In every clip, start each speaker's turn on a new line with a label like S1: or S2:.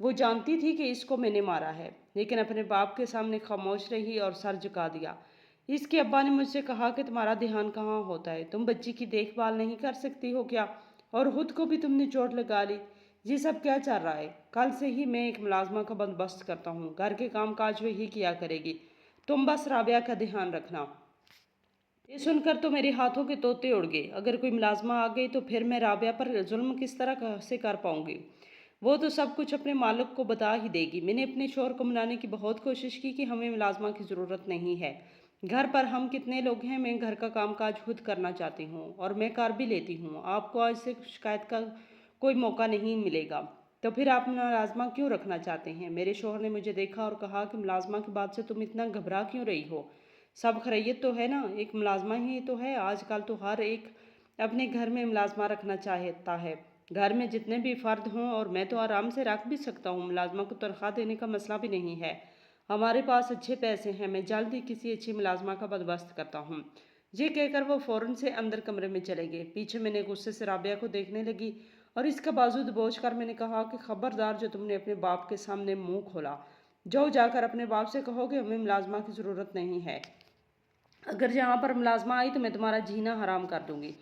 S1: وہ جانتی تھی کہ اس کو میں نے مارا ہے، لیکن اپنے باپ کے سامنے خاموش رہی اور سر جھکا دیا۔ اس کے ابا نے مجھ سے کہا کہ تمہارا دھیان کہاں ہوتا ہے، تم بچی کی دیکھ بھال نہیں کر سکتی ہو کیا؟ اور خود کو بھی تم نے چوٹ لگا لی۔ یہ سب کیا چل رہا ہے؟ کل سے ہی میں ایک ملازمہ کا بندوبست کرتا ہوں، گھر کے کام کاج وہی کیا کرے گی، تم بس رابعہ کا دھیان رکھنا۔ یہ سن کر تو میرے ہاتھوں کے طوطے اڑ گئے۔ اگر کوئی ملازمہ آ گئی تو پھر میں رابعہ پر ظلم کس طرح سے کر پاؤں گی؟ وہ تو سب کچھ اپنے مالک کو بتا ہی دے گی۔ میں نے اپنے شوہر کو منانے کی بہت کوشش کی کہ ہمیں ملازمہ کی ضرورت نہیں ہے، گھر پر ہم کتنے لوگ ہیں، میں گھر کا کام کاج خود کرنا چاہتی ہوں اور میں کر بھی لیتی ہوں، آپ کو آج سے شکایت کا کوئی موقع نہیں ملے گا۔ تو پھر آپ ملازمہ کیوں رکھنا چاہتے ہیں؟ میرے شوہر نے مجھے دیکھا اور کہا کہ ملازمہ کی بات سے تم اتنا گھبرا کیوں رہی ہو؟ سب خیریت تو ہے نا؟ ایک ملازمہ ہی تو ہے، آج کل تو ہر ایک اپنے گھر میں ملازمہ رکھنا چاہتا ہے، گھر میں جتنے بھی فرد ہوں، اور میں تو آرام سے رکھ بھی سکتا ہوں، ملازمہ کو تنخواہ دینے کا مسئلہ بھی نہیں ہے، ہمارے پاس اچھے پیسے ہیں، میں جلد ہی کسی اچھی ملازمہ کا بندوبست کرتا ہوں۔ یہ کہہ کر وہ فوراً سے اندر کمرے میں چلے گئے۔ پیچھے میں نے غصے سے رابعہ کو دیکھنے لگی اور اس کا بازو دبوچ کر میں نے کہا کہ خبردار جو تم نے اپنے باپ کے سامنے منہ کھولا، جاؤ جا کر اپنے باپ سے کہو کہ ہمیں ملازمہ کی ضرورت نہیں ہے، اگر یہاں پر ملازمہ آئی تو میں تمہارا جینا حرام کر دوں گی۔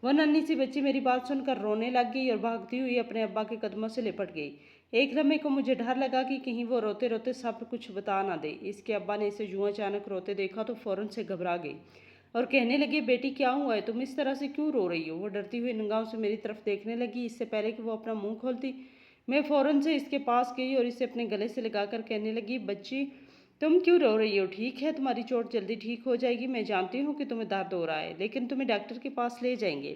S1: وہ ننھی سی بچی میری بات سن کر رونے لگ گئی اور بھاگتی ہوئی اپنے ابا کے قدموں سے لپٹ گئی۔ ایک لمحے کو مجھے ڈر لگا کہ کہیں وہ روتے روتے سب کچھ بتا نہ دے۔ اس کے ابا نے اسے یوں اچانک روتے دیکھا تو فوراً سے گھبرا گئی اور کہنے لگے، بیٹی کیا ہوا ہے، تم اس طرح سے کیوں رو رہی ہو؟ وہ ڈرتی ہوئی نگاہوں سے میری طرف دیکھنے لگی۔ اس سے پہلے کہ وہ اپنا منہ کھولتی، میں فوراً سے اس کے پاس گئی اور اسے اپنے گلے سے لگا کر کہنے لگی، بچی تم کیوں رو رہی ہو؟ ٹھیک ہے، تمہاری چوٹ جلدی ٹھیک ہو جائے گی، میں جانتی ہوں کہ تمہیں درد ہو رہا ہے، لیکن تمہیں ڈاکٹر کے پاس لے جائیں گے۔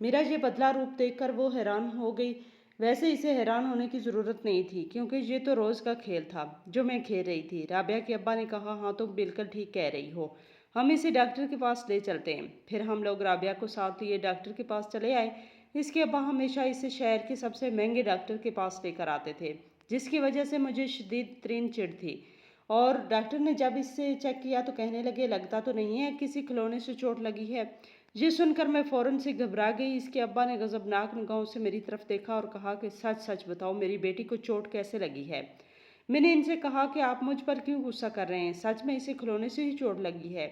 S1: میرا یہ بدلا روپ دیکھ کر وہ حیران ہو گئی۔ ویسے اسے حیران ہونے کی ضرورت نہیں تھی، کیونکہ یہ تو روز کا کھیل تھا جو میں کھیل رہی تھی۔ رابعہ کے ابا نے کہا، ہاں تم بالکل ٹھیک کہہ رہی ہو، ہم اسے ڈاکٹر کے پاس لے چلتے ہیں۔ پھر ہم لوگ رابعہ کو ساتھ لیے ڈاکٹر کے پاس چلے آئے۔ اس کے ابا ہمیشہ اسے شہر کے سب سے مہنگے ڈاکٹر کے پاس لے کر آتے تھے، جس کی وجہ سے مجھے شدید ترین چڑ تھی، اور ڈاکٹر نے جب اس سے چیک کیا تو کہنے لگے، لگتا تو نہیں ہے کسی کھلونے سے چوٹ لگی ہے۔ یہ سن کر میں فوراً سے گھبرا گئی۔ اس کے ابا نے غضبناک نگاہوں سے میری طرف دیکھا اور کہا کہ سچ سچ بتاؤ، میری بیٹی کو چوٹ کیسے لگی ہے؟ میں نے ان سے کہا کہ آپ مجھ پر کیوں غصہ کر رہے ہیں؟ سچ میں اسے کھلونے سے ہی چوٹ لگی ہے،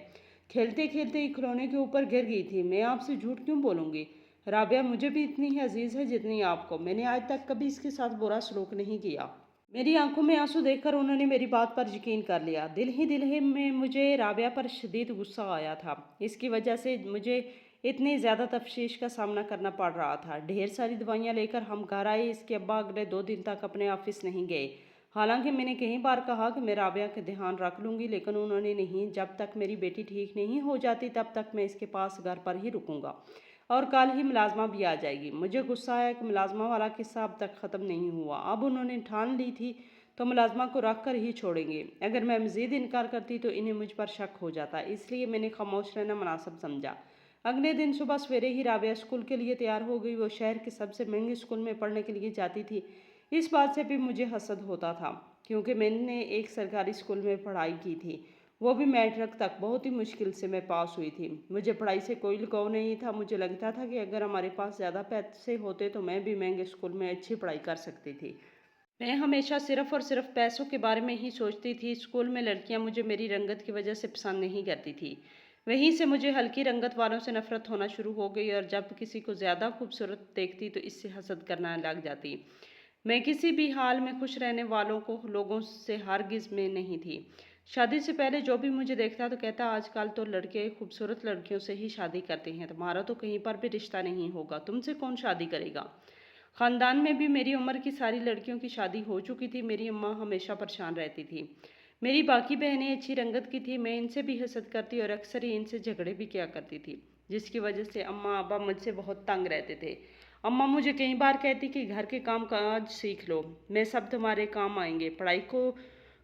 S1: کھیلتے کھیلتے ہی کھلونے کے اوپر گر گئی تھی، میں آپ سے جھوٹ کیوں بولوں گی؟ رابعہ مجھے بھی اتنی ہی عزیز ہے جتنی آپ کو، میں نے آج تک کبھی اس کے ساتھ برا سلوک نہیں کیا۔ میری آنکھوں میں آنسو دیکھ کر انہوں نے میری بات پر یقین کر لیا۔ دل ہی میں مجھے رابعہ پر شدید غصہ آیا تھا، اس کی وجہ سے مجھے اتنی زیادہ تشویش کا سامنا کرنا پڑ رہا تھا۔ ڈھیر ساری دوائیاں لے کر ہم گھر آئے۔ اس کے ابا اگلے 2 دن تک اپنے آفس نہیں گئے، حالانکہ میں نے کئی بار کہا کہ میں رابعہ کا دھیان رکھ لوں گی، لیکن انہوں نے نہیں، جب تک میری بیٹی ٹھیک نہیں ہو جاتی تب تک میں اس کے پاس گھر پر ہی رکوں گا، اور کل ہی ملازمہ بھی آ جائے گی۔ مجھے غصہ آیا کہ ملازمہ والا قصہ اب تک ختم نہیں ہوا، اب انہوں نے ٹھان لی تھی تو ملازمہ کو رکھ کر ہی چھوڑیں گے۔ اگر میں مزید انکار کرتی تو انہیں مجھ پر شک ہو جاتا، اس لیے میں نے خاموش رہنا مناسب سمجھا۔ اگلے دن صبح سویرے ہی رابعہ اسکول کے لیے تیار ہو گئی۔ وہ شہر کے سب سے مہنگے اسکول میں پڑھنے کے لیے جاتی تھی۔ اس بات سے بھی مجھے حسد ہوتا تھا، کیونکہ میں نے ایک سرکاری اسکول میں پڑھائی کی تھی، وہ بھی میٹرک تک، بہت ہی مشکل سے میں پاس ہوئی تھی۔ مجھے پڑھائی سے کوئی لگاؤ نہیں تھا، مجھے لگتا تھا کہ اگر ہمارے پاس زیادہ پیسے ہوتے تو میں بھی مہنگے اسکول میں اچھی پڑھائی کر سکتی تھی۔ میں ہمیشہ صرف اور صرف پیسوں کے بارے میں ہی سوچتی تھی۔ اسکول میں لڑکیاں مجھے میری رنگت کی وجہ سے پسند نہیں کرتی تھی، وہیں سے مجھے ہلکی رنگت والوں سے نفرت ہونا شروع ہو گئی، اور جب کسی کو زیادہ خوبصورت دیکھتی تو اس سے حسد کرنا لگ جاتی۔ میں کسی بھی حال میں خوش رہنے والوں کو لوگوں سے ہرگز میں نہیں تھی۔ شادی سے پہلے جو بھی مجھے دیکھتا تو کہتا، آج کل تو لڑکے خوبصورت لڑکیوں سے ہی شادی کرتے ہیں، تمہارا تو کہیں پر بھی رشتہ نہیں ہوگا، تم سے کون شادی کرے گا؟ خاندان میں بھی میری عمر کی ساری لڑکیوں کی شادی ہو چکی تھی۔ میری اماں ہمیشہ پریشان رہتی تھی۔ میری باقی بہنیں اچھی رنگت کی تھی، میں ان سے بھی حسد کرتی اور اکثر ہی ان سے جھگڑے بھی کیا کرتی تھی، جس کی وجہ سے اماں ابا مجھ سے بہت تنگ رہتے تھے۔ اماں مجھے کئی بار کہتی کہ گھر کے کام کاج سیکھ لو، میں سب تمہارے کام آئیں گے، پڑھائی کو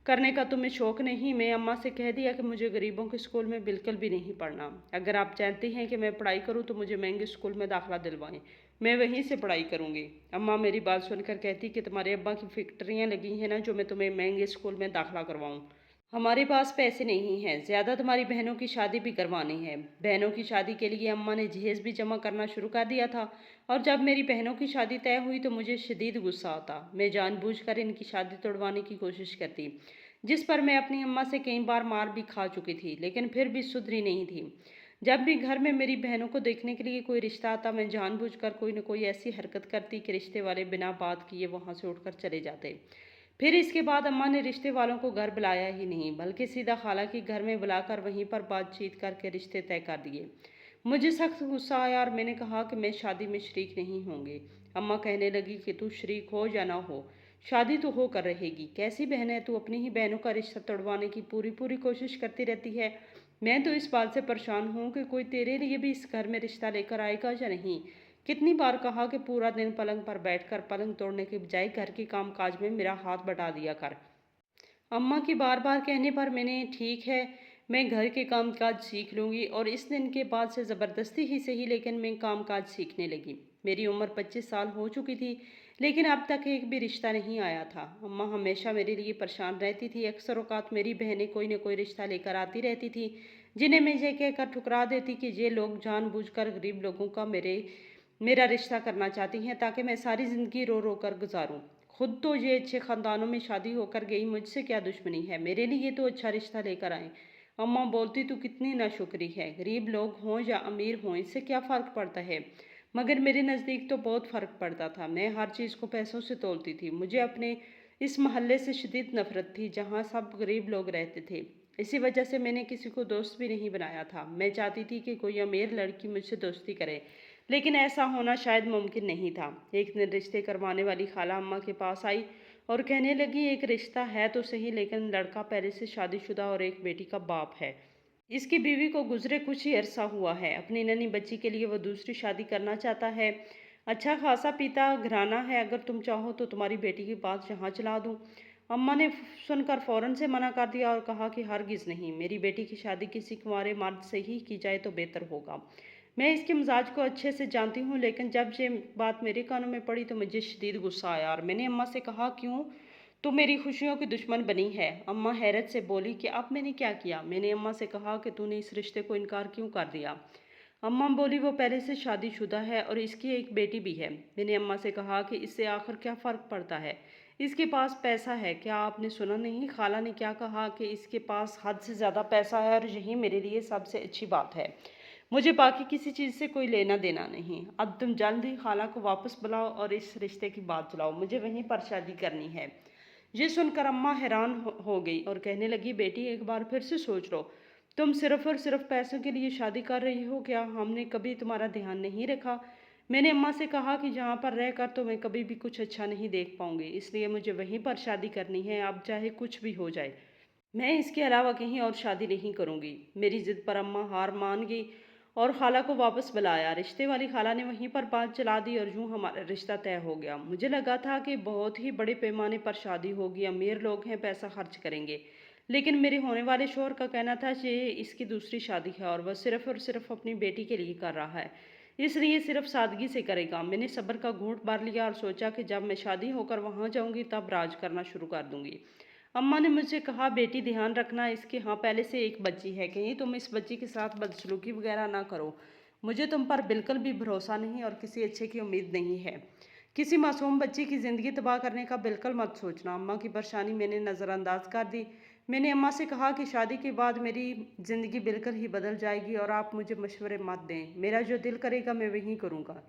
S1: کرنے کا تمہیں شوق نہیں۔ میں اماں سے کہہ دیا کہ مجھے غریبوں کے اسکول میں بالکل بھی نہیں پڑھنا، اگر آپ چاہتے ہیں کہ میں پڑھائی کروں تو مجھے مہنگے اسکول میں داخلہ دلوائیں، میں وہیں سے پڑھائی کروں گی۔ اماں میری بات سن کر کہتی کہ تمہارے ابا کی فیکٹریاں لگی ہیں نا جو میں تمہیں مہنگے اسکول میں داخلہ کرواؤں۔ ہمارے پاس پیسے نہیں ہیں، زیادہ تمہاری بہنوں کی شادی بھی کروانی ہے۔ بہنوں کی شادی کے لیے اماں نے جہیز بھی جمع کرنا شروع کر دیا تھا، اور جب میری بہنوں کی شادی طے ہوئی تو مجھے شدید غصہ آتا۔ میں جان بوجھ کر ان کی شادی توڑوانے کی کوشش کرتی، جس پر میں اپنی اماں سے کئی بار مار بھی کھا چکی تھی، لیکن پھر بھی سدھری نہیں تھی۔ جب بھی گھر میں میری بہنوں کو دیکھنے کے لیے کوئی رشتہ آتا، میں جان بوجھ کر کوئی نہ کوئی ایسی حرکت کرتی کہ رشتے والے بنا بات کیے وہاں سے اٹھ کر چلے جاتے۔ پھر اس کے بعد اماں نے رشتے والوں کو گھر بلایا ہی نہیں، بلکہ سیدھا خالہ کے گھر میں بلا کر وہیں پر بات چیت کر کے رشتے طے کر دیے۔ مجھے سخت غصہ آیا اور میں نے کہا کہ میں شادی میں شریک نہیں ہوں گی۔ اماں کہنے لگی کہ تو شریک ہو یا نہ ہو، شادی تو ہو کر رہے گی۔ کیسی بہن ہے تو، اپنی ہی بہنوں کا رشتہ توڑوانے کی پوری کوشش کرتی رہتی ہے۔ میں تو اس بات سے پریشان ہوں کہ کوئی تیرے لیے بھی اس گھر میں رشتہ لے کر آئے گا یا نہیں۔ کتنی بار کہا کہ پورا دن پلنگ پر بیٹھ کر پلنگ توڑنے کے بجائے گھر کے کام کاج میں میرا ہاتھ بٹا دیا کر۔ اماں کی بار کہنے پر میں نے ٹھیک ہے، میں گھر کے کام کاج سیکھ لوں گی، اور اس دن کے بعد سے زبردستی ہی صحیح لیکن میں کام کاج سیکھنے لگی۔ میری عمر 25 سال ہو چکی تھی، لیکن اب تک ایک بھی رشتہ نہیں آیا تھا۔ اماں ہمیشہ میرے لیے پریشان رہتی تھی۔ اکثر اوقات میری بہنیں کوئی نہ کوئی رشتہ لے کر آتی رہتی تھی، جنہیں میں یہ کہہ کر ٹھکرا دیتی کہ یہ لوگ جان بوجھ کر غریب لوگوں کا میرا رشتہ کرنا چاہتی ہیں تاکہ میں ساری زندگی رو رو کر گزاروں۔ خود تو یہ اچھے خاندانوں میں شادی ہو کر گئی، مجھ سے کیا دشمنی ہے، میرے لیے تو اچھا رشتہ لے کر آئیں۔ اماں بولتی تو کتنی ناشکری ہے، غریب لوگ ہوں یا امیر ہوں اس سے کیا فرق پڑتا ہے؟ مگر میرے نزدیک تو بہت فرق پڑتا تھا۔ میں ہر چیز کو پیسوں سے تولتی تھی۔ مجھے اپنے اس محلے سے شدید نفرت تھی جہاں سب غریب لوگ رہتے تھے۔ اسی وجہ سے میں نے کسی کو دوست بھی نہیں بنایا تھا۔ میں چاہتی تھی کہ کوئی امیر لڑکی مجھ سے دوستی کرے، لیکن ایسا ہونا شاید ممکن نہیں تھا۔ ایک دن رشتے کروانے والی خالہ اماں کے پاس آئی اور کہنے لگی ایک رشتہ ہے تو صحیح، لیکن لڑکا پہلے سے شادی شدہ اور ایک بیٹی کا باپ ہے۔ اس کی بیوی کو گزرے کچھ ہی عرصہ ہوا ہے، اپنی ننھی بچی کے لیے وہ دوسری شادی کرنا چاہتا ہے۔ اچھا خاصا پیتا گھرانہ ہے، اگر تم چاہو تو تمہاری بیٹی کی بات یہاں چلا دوں۔ اماں نے سن کر فوراً سے منع کر دیا اور کہا کہ ہرگز نہیں، میری بیٹی کی شادی کسی کنوارے مرد سے ہی کی جائے تو بہتر ہوگا۔ میں اس کے مزاج کو اچھے سے جانتی ہوں، لیکن جب یہ بات میرے کانوں میں پڑی تو مجھے شدید غصہ آیا اور میں نے اماں سے کہا کیوں تو میری خوشیوں کی دشمن بنی ہے؟ اماں حیرت سے بولی کہ اب میں نے کیا کیا؟ میں نے اماں سے کہا کہ تو نے اس رشتے کو انکار کیوں کر دیا؟ اماں بولی وہ پہلے سے شادی شدہ ہے اور اس کی ایک بیٹی بھی ہے۔ میں نے اماں سے کہا کہ اس سے آخر کیا فرق پڑتا ہے؟ اس کے پاس پیسہ ہے، کیا آپ نے سنا نہیں خالہ نے کیا کہا کہ اس کے پاس حد سے زیادہ پیسہ ہے اور یہی میرے لیے سب سے اچھی بات ہے۔ مجھے باقی کسی چیز سے کوئی لینا دینا نہیں۔ اب تم جلد ہی خالہ کو واپس بلاؤ اور اس رشتے کی بات چلاؤ، مجھے وہیں پر شادی کرنی ہے۔ یہ سن کر اماں حیران ہو گئی اور کہنے لگی بیٹی ایک بار پھر سے سوچ لو، تم صرف اور صرف پیسوں کے لیے شادی کر رہی ہو کیا؟ ہم نے کبھی تمہارا دھیان نہیں رکھا؟ میں نے اماں سے کہا کہ یہاں پر رہ کر تو میں کبھی بھی کچھ اچھا نہیں دیکھ پاؤں گی، اس لیے مجھے وہیں پر شادی کرنی ہے، اب چاہے کچھ بھی ہو جائے۔ میں اس کے علاوہ کہیں اور شادی نہیں کروں گی۔ میری ضد پر اماں ہار مان گئی اور خالہ کو واپس بلایا۔ رشتے والی خالہ نے وہیں پر بات چلا دی اور یوں ہمارا رشتہ طے ہو گیا۔ مجھے لگا تھا کہ بہت ہی بڑے پیمانے پر شادی ہوگی، امیر لوگ ہیں، پیسہ خرچ کریں گے، لیکن میرے ہونے والے شوہر کا کہنا تھا کہ اس کی دوسری شادی ہے اور وہ صرف اور صرف اپنی بیٹی کے لیے کر رہا ہے، اس لیے صرف سادگی سے کرے گا۔ میں نے صبر کا گھونٹ بھر لیا اور سوچا کہ جب میں شادی ہو کر وہاں جاؤں گی تب راج کرنا شروع کر دوں گی۔ اماں نے مجھ سے کہا بیٹی دھیان رکھنا، اس کے ہاں پہلے سے ایک بچی ہے، کہیں تم اس بچی کے ساتھ بدسلوکی وغیرہ نہ کرو۔ مجھے تم پر بالکل بھی بھروسہ نہیں اور کسی اچھے کی امید نہیں ہے۔ کسی معصوم بچی کی زندگی تباہ کرنے کا بالکل مت سوچنا۔ اماں کی پریشانی میں نے نظر انداز کر دی۔ میں نے اماں سے کہا کہ شادی کے بعد میری زندگی بالکل ہی بدل جائے گی اور آپ مجھے مشورے مت دیں، میرا جو دل کرے گا میں وہی کروں گا۔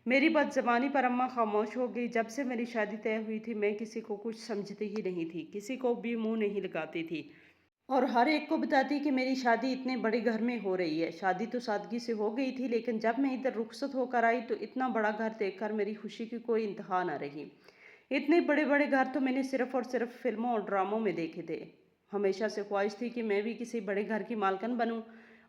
S1: میری بد زبانی پر اماں خاموش ہو گئی۔ جب سے میری شادی طے ہوئی تھی میں کسی کو کچھ سمجھتی ہی نہیں تھی، کسی کو بھی منہ نہیں لگاتی تھی اور ہر ایک کو بتاتی کہ میری شادی اتنے بڑے گھر میں ہو رہی ہے۔ شادی تو سادگی سے ہو گئی تھی، لیکن جب میں ادھر رخصت ہو کر آئی تو اتنا بڑا گھر دیکھ کر میری خوشی کی کوئی انتہا نہ رہی۔ اتنے بڑے بڑے گھر تو میں نے صرف اور صرف فلموں اور ڈراموں میں دیکھے تھے۔ ہمیشہ سے خواہش تھی کہ میں بھی کسی بڑے گھر کی مالکن بنوں،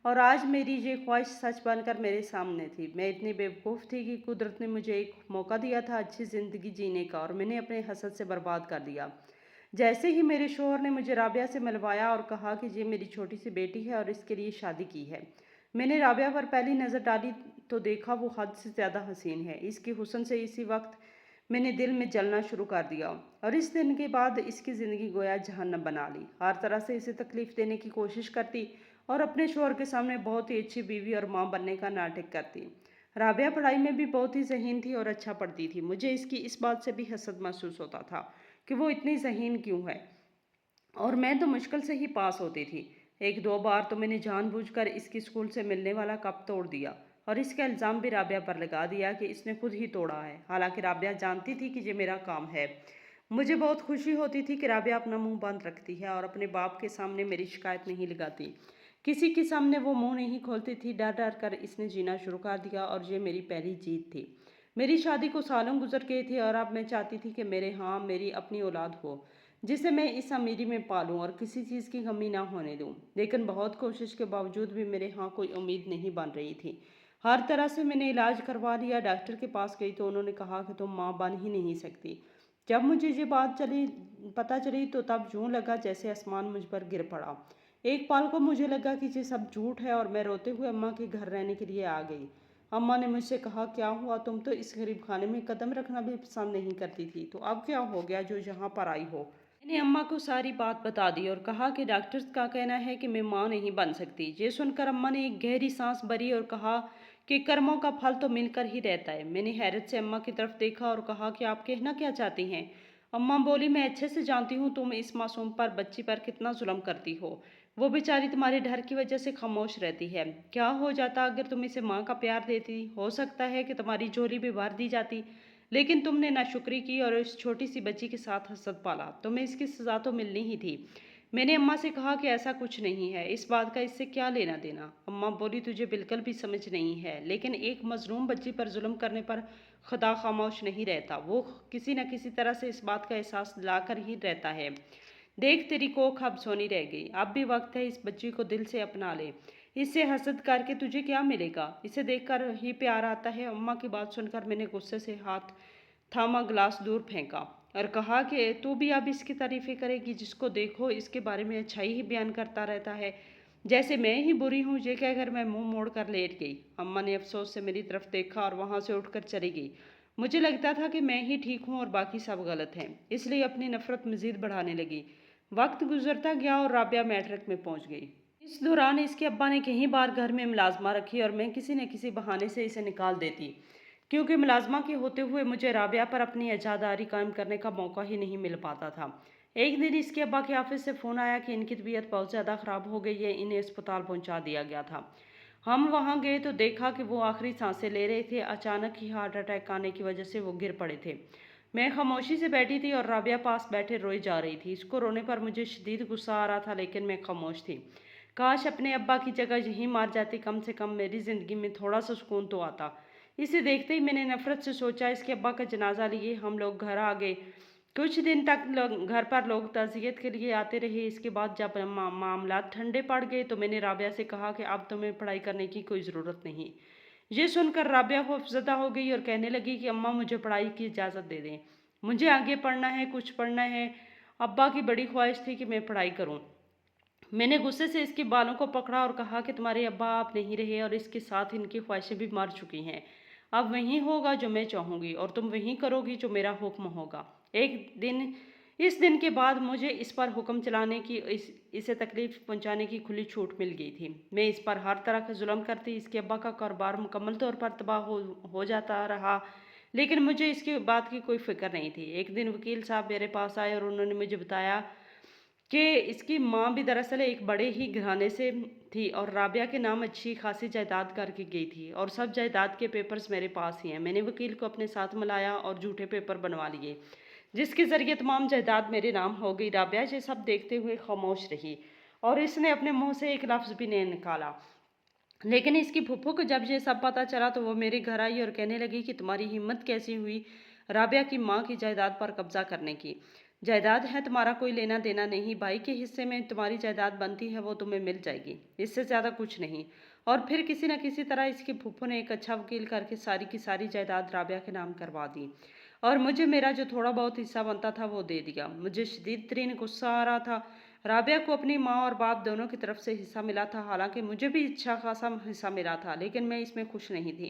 S1: اور آج میری یہ خواہش سچ بن کر میرے سامنے تھی۔ میں اتنی بیوقوف تھی کہ قدرت نے مجھے ایک موقع دیا تھا اچھی زندگی جینے کا، اور میں نے اپنے حسد سے برباد کر دیا۔ جیسے ہی میرے شوہر نے مجھے رابعہ سے ملوایا اور کہا کہ یہ میری چھوٹی سی بیٹی ہے اور اس کے لیے شادی کی ہے، میں نے رابعہ پر پہلی نظر ڈالی تو دیکھا وہ حد سے زیادہ حسین ہے۔ اس کے حسن سے اسی وقت میں نے دل میں جلنا شروع کر دیا اور اس دن کے بعد اس کی زندگی گویا جہنم بنا لی۔ ہر طرح سے اسے تکلیف دینے کی کوشش کرتی اور اپنے شوہر کے سامنے بہت ہی اچھی بیوی اور ماں بننے کا ناٹک کرتی۔ رابعہ پڑھائی میں بھی بہت ہی ذہین تھی اور اچھا پڑھتی تھی۔ مجھے اس کی اس بات سے بھی حسد محسوس ہوتا تھا کہ وہ اتنی ذہین کیوں ہے اور میں تو مشکل سے ہی پاس ہوتی تھی۔ ایک دو بار تو میں نے جان بوجھ کر اس کی اسکول سے ملنے والا کپ توڑ دیا اور اس کا الزام بھی رابعہ پر لگا دیا کہ اس نے خود ہی توڑا ہے، حالانکہ رابعہ جانتی تھی کہ یہ میرا کام ہے۔ مجھے بہت خوشی ہوتی تھی کہ رابعہ اپنا منہ بند رکھتی ہے اور اپنے باپ کے سامنے میری شکایت نہیں لگاتی۔ کسی کے سامنے وہ منہ نہیں کھولتی تھی۔ ڈر ڈر کر اس نے جینا شروع کر دیا اور یہ میری پہلی جیت تھی۔ میری شادی کو سالوں گزر گئے تھے اور اب میں چاہتی تھی کہ میرے ہاں میری اپنی اولاد ہو جسے میں اس امیری میں پالوں اور کسی چیز کی کمی نہ ہونے دوں، لیکن بہت کوشش کے باوجود بھی میرے ہاں کوئی امید نہیں بن رہی تھی۔ ہر طرح سے میں نے علاج کروا لیا۔ ڈاکٹر کے پاس گئی تو انہوں نے کہا کہ تم ماں بن ہی نہیں سکتی۔ جب مجھے یہ بات پتہ چلی تو تب یوں لگا جیسے آسمان مجھ پر گر پڑا۔ ایک پل کو مجھے لگا کہ یہ سب جھوٹ ہے اور میں روتے ہوئے اماں کے گھر رہنے کے لیے آ گئی۔ اماں نے مجھ سے کہا، کیا ہوا؟ تم تو اس غریب خانے میں قدم رکھنا بھی پسند نہیں کرتی تھی، تو اب کیا ہو گیا جو یہاں پر آئی ہو؟ میں نے اماں کو ساری بات بتا دی اور کہا کہ ڈاکٹرز کا کہنا ہے کہ میں ماں نہیں بن سکتی۔ یہ سن کر اماں نے ایک گہری سانس بھری اور کہا کہ کرموں کا پھل تو مل کر ہی رہتا ہے۔ میں نے حیرت سے اماں کی طرف دیکھا اور کہا کہ آپ کہنا کیا چاہتی ہیں؟ اماں بولی، میں اچھے سے جانتی ہوں تم اس معصوم بچی پر کتنا ظلم کرتی ہو۔ وہ بیچاری تمہارے ڈر کی وجہ سے خاموش رہتی ہے۔ کیا ہو جاتا اگر تم اسے ماں کا پیار دیتی؟ ہو سکتا ہے کہ تمہاری جھولی بھی بھر دی جاتی، لیکن تم نے ناشکری کی اور اس چھوٹی سی بچی کے ساتھ حسد پالا۔ تمہیں اس کی سزا تو ملنی ہی تھی۔ میں نے اماں سے کہا کہ ایسا کچھ نہیں ہے، اس بات کا اس سے کیا لینا دینا؟ اماں بولی، تجھے بالکل بھی سمجھ نہیں ہے، لیکن ایک مظلوم بچی پر ظلم کرنے پر خدا خاموش نہیں رہتا، وہ کسی نہ کسی طرح سے اس بات کا احساس لا کر ہی رہتا ہے۔ دیکھ تیری کوکھ اب سونی رہ گئی، اب بھی وقت ہے اس بچی کو دل سے اپنا لے۔ اس سے حسد کر کے تجھے کیا ملے گا؟ اسے دیکھ کر ہی پیار آتا ہے۔ اماں کی بات سن کر میں نے غصے سے ہاتھ تھاما گلاس دور پھینکا اور کہا کہ تو بھی اب اس کی تعریفیں کرے گی؟ جس کو دیکھو اس کے بارے میں اچھائی ہی بیان کرتا رہتا ہے، جیسے میں ہی بری ہوں۔ یہ کہہ کر میں منہ موڑ کر لیٹ گئی۔ اماں نے افسوس سے میری طرف دیکھا اور وہاں سے اٹھ کر چلی گئی۔ مجھے لگتا تھا کہ میں ہی ٹھیک ہوں اور باقی سب غلط ہیں، اس لیے اپنی نفرت مزید بڑھانے لگی۔ وقت گزرتا گیا اور رابعہ میٹرک میں پہنچ گئی۔ اس دوران اس کے ابا نے کئی بار گھر میں ملازمہ رکھی اور میں کسی نہ کسی بہانے سے اسے نکال دیتی، کیونکہ ملازمہ کے ہوتے ہوئے مجھے رابعہ پر اپنی اعتماداری قائم کرنے کا موقع ہی نہیں مل پاتا تھا۔ ایک دن اس کے ابا کے آفس سے فون آیا کہ ان کی طبیعت بہت زیادہ خراب ہو گئی ہے، انہیں اسپتال پہنچا دیا گیا تھا۔ ہم وہاں گئے تو دیکھا کہ وہ آخری سانسیں لے رہے تھے۔ اچانک ہی ہارٹ اٹیک آنے کی وجہ سے وہ گر پڑے تھے۔ میں خاموشی سے بیٹھی تھی اور رابعہ پاس بیٹھے روئی جا رہی تھی۔ اس کو رونے پر مجھے شدید غصہ آ رہا تھا، لیکن میں خاموش تھی۔ کاش اپنے ابا کی جگہ یہیں مر جاتی، کم سے کم میری زندگی میں تھوڑا سا سکون تو آتا۔ اسے دیکھتے ہی میں نے نفرت سے سوچا، اس کے ابا کا جنازہ لیے ہم لوگ گھر آ گئے۔ کچھ دن تک گھر پر لوگ تعزیت کے لیے آتے رہے۔ اس کے بعد جب معاملات ٹھنڈے پڑ گئے تو میں نے رابعہ سے کہا کہ اب تمہیں پڑھائی کرنے کی کوئی ضرورت نہیں۔ یہ سن کر رابعہ خوفزدہ ہو گئی اور کہنے لگی کہ اماں مجھے پڑھائی کی اجازت دے دیں، مجھے آگے پڑھنا ہے، کچھ پڑھنا ہے۔ ابا کی بڑی خواہش تھی کہ میں پڑھائی کروں۔ میں نے غصے سے اس کے بالوں کو پکڑا اور کہا کہ تمہارے ابا آپ نہیں رہے اور اس کے ساتھ ان کی خواہشیں بھی مر چکی ہیں۔ اب وہی ہوگا جو میں چاہوں گی اور تم وہی کرو گی جو میرا حکم ہوگا۔ اس دن کے بعد مجھے اس پر حکم چلانے کی، اسے تکلیف پہنچانے کی کھلی چھوٹ مل گئی تھی۔ میں اس پر ہر طرح کا ظلم کرتی۔ اس کے ابا کا کاروبار مکمل طور پر تباہ ہو جاتا رہا، لیکن مجھے اس کی بات کی کوئی فکر نہیں تھی۔ ایک دن وکیل صاحب میرے پاس آئے اور انہوں نے مجھے بتایا کہ اس کی ماں بھی دراصل ایک بڑے ہی گھرانے سے تھی اور رابعہ کے نام اچھی خاصی جائیداد کر کے گئی تھی اور سب جائیداد کے پیپرز میرے پاس ہی ہیں۔ میں نے وکیل کو اپنے ساتھ ملایا اور جھوٹے پیپر بنوا لیے، جس کے ذریعے تمام جائیداد میرے نام ہو گئی۔ رابعہ یہ سب دیکھتے ہوئے خاموش رہی اور اس نے اپنے منہ سے ایک لفظ بھی نہیں نکالا۔ لیکن اس کی پھپھو کو جب یہ سب پتہ چلا تو وہ میرے گھر آئی اور کہنے لگی کہ تمہاری ہمت کیسی ہوئی رابعہ کی ماں کی جائیداد پر قبضہ کرنے کی؟ جائیداد ہے، تمہارا کوئی لینا دینا نہیں، بھائی کے حصے میں تمہاری جائیداد بنتی ہے وہ تمہیں مل جائے گی، اس سے زیادہ کچھ نہیں۔ اور پھر کسی نہ کسی طرح اس کی پھپھو نے ایک اچھا وکیل کر کے ساری کی ساری جائیداد رابعہ کے نام کروا دی اور مجھے میرا جو تھوڑا بہت حصہ بنتا تھا وہ دے دیا۔ مجھے شدید ترین غصہ آ رہا تھا۔ رابعہ کو اپنی ماں اور باپ دونوں کی طرف سے حصہ ملا تھا، حالانکہ مجھے بھی اچھا خاصا حصہ ملا تھا، لیکن میں اس میں خوش نہیں تھی۔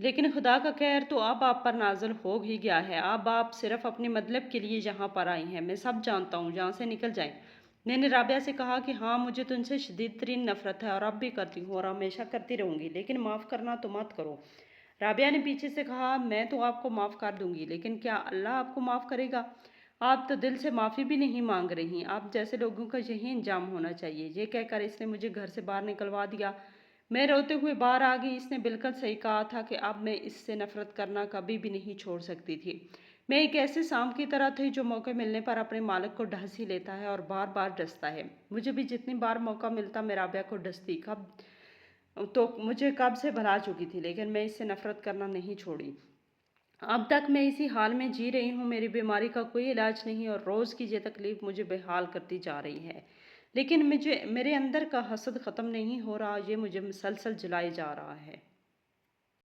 S1: لیکن خدا کا خیر تو اب آپ پر نازل ہو ہی گیا ہے۔ اب آپ صرف اپنے مطلب کے لیے یہاں پر آئی ہیں۔ میں سب جانتا ہوں، یہاں سے نکل جائیں۔ میں نے رابعہ سے کہا کہ ہاں مجھے تو ان سے شدید ترین نفرت ہے اور اب بھی کرتی ہوں اور ہمیشہ کرتی رہوں گی، لیکن معاف کرنا تو مت کرو۔ رابعہ نے پیچھے سے کہا میں تو آپ کو معاف کر دوں گی، لیکن کیا اللہ آپ کو معاف کرے گا؟ آپ تو دل سے معافی بھی نہیں مانگ رہی۔ آپ جیسے لوگوں کا یہی انجام ہونا چاہیے۔ یہ کہہ کر اس نے مجھے گھر سے باہر نکلوا دیا۔ میں روتے ہوئے باہر آ گئی۔ اس نے بالکل صحیح کہا تھا کہ اب میں اس سے نفرت کرنا کبھی بھی نہیں چھوڑ سکتی تھی۔ میں ایک ایسے سانپ کی طرح تھی جو موقع ملنے پر اپنے مالک کو ڈھس ہی لیتا ہے اور بار بار ڈستا ہے۔ مجھے بھی جتنی بار موقع ملتا میں رابعہ کو ڈستی، تو مجھے کب سے بھلا چکی تھی، لیکن میں اس سے نفرت کرنا نہیں چھوڑی۔ اب تک میں اسی حال میں جی رہی ہوں۔ میری بیماری کا کوئی علاج نہیں اور روز کی یہ تکلیف مجھے بے حال کرتی جا رہی ہے، لیکن میرے اندر کا حسد ختم نہیں ہو رہا، یہ مجھے مسلسل جلائے جا رہا ہے۔